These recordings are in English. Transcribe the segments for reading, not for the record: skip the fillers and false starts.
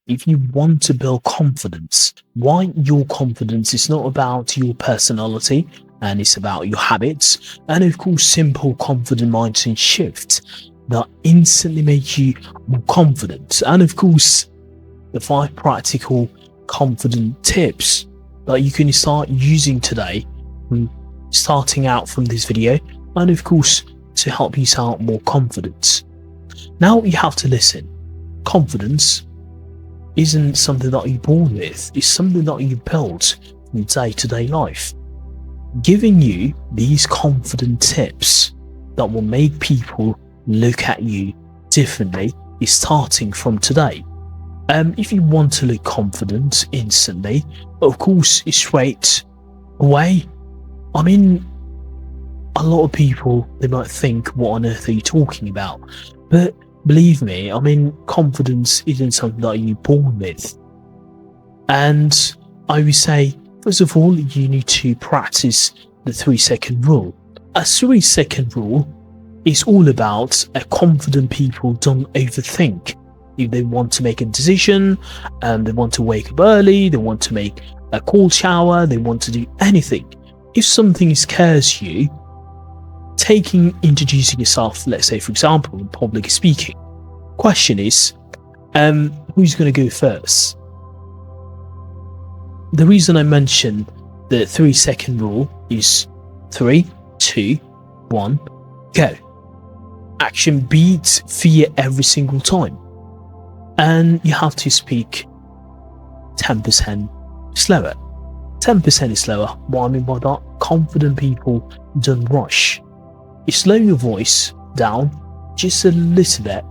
if you want to build confidence, why your confidence is not about your personality and it's about your habits, and of course simple confident mindset shifts that instantly make you more confident, and of course the 5 practical confident tips that you can start using today, starting out from this video, and of course to help you sound more confident. Now you have to listen. Confidence isn't something that you're born with, it's something that you build in day-to-day life. Giving you these confident tips that will make people look at you differently is starting from today. If you want to look confident instantly, of course it's straight away. I mean, a lot of people, they might think, what on earth are you talking about? But believe me, I mean, confidence isn't something that you're born with. And I would say, first of all, you need to practice the 3-second rule. A 3-second rule is all about confident people don't overthink. If they want to make a decision, they want to wake up early, they want to make a cold shower, they want to do anything. If something scares you, introducing yourself, let's say for example, in public speaking, question is, who's going to go first? The reason I mention the 3-second rule is 3, 2, 1, go. Action beats fear every single time. And you have to speak 10% slower. 10% is slower. What I mean by that, confident people don't rush. You slow your voice down just a little bit.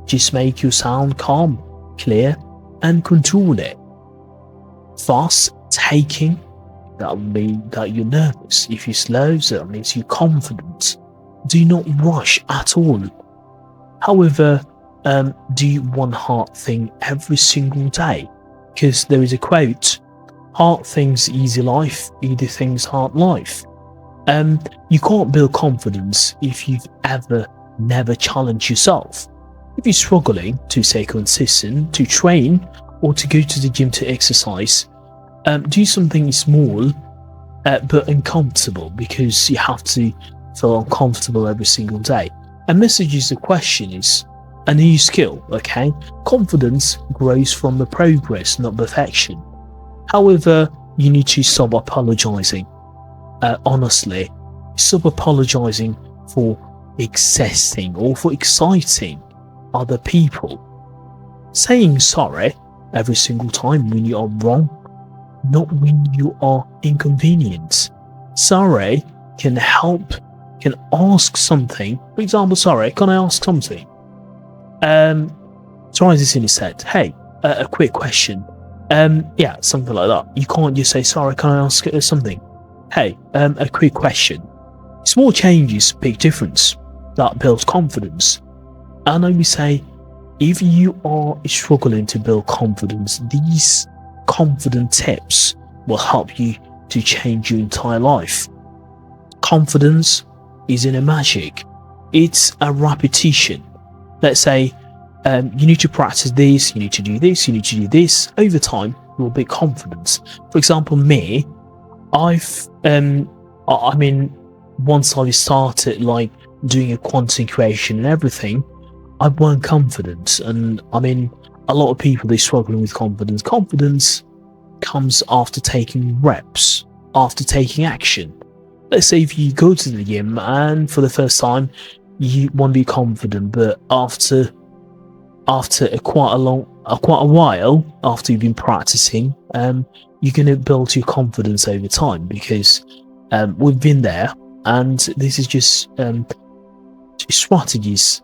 Just make your sound calm, clear, and control it. Fast taking, that will mean that you're nervous. If you slow, that means you're confident. Do not rush at all. However, do one hard thing every single day, because there is a quote, hard things easy life, easy things hard life. You can't build confidence if you've never challenged yourself. If you're struggling to stay consistent, to train, or to go to the gym to exercise, do something small but uncomfortable, because you have to feel uncomfortable every single day. A message is the question is a new skill, okay? Confidence grows from the progress, not perfection. However, you need to stop apologizing. Honestly, stop apologizing for existing or for exciting other people. Saying sorry every single time when you are wrong, not when you are inconvenienced. Sorry can help, can ask something. For example, sorry, can I ask something? Try this instead. Hey, a quick question. Yeah, something like that. You can't just say, sorry, can I ask something? Hey, a quick question. Small changes, big difference. That builds confidence. And I would say, if you are struggling to build confidence, these confident tips will help you to change your entire life. Confidence isn't a magic. It's a repetition. Let's say you need to practice this, you need to do this, you need to do this. Over time, you'll build confidence. For example, me, once I started like doing a content creation and everything, I weren't confident. And I mean, a lot of people, they're struggling with confidence. Confidence comes after taking reps, after taking action. Let's say if you go to the gym and for the first time, you want to be confident, but after quite a while, after you've been practicing, you're going to build your confidence over time, because we've been there, and this is just strategies,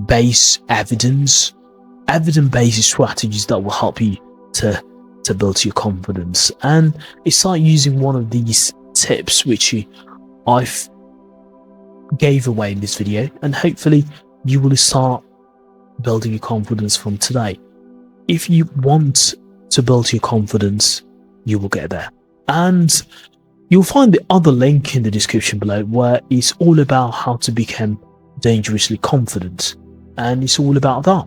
base evidence-based strategies that will help you to build your confidence. And it's like using one of these tips which I've gave away in this video, and hopefully you will start building your confidence from today. If you want to build your confidence, you will get there. And you'll find the other link in the description below, where it's all about how to become dangerously confident, and it's all about that.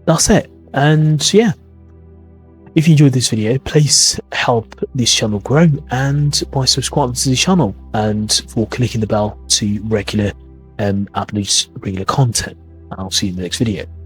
That's it. And yeah, if you enjoyed this video, please help this channel grow and by subscribing to the channel and for clicking the bell to upload regular content. And I'll see you in the next video.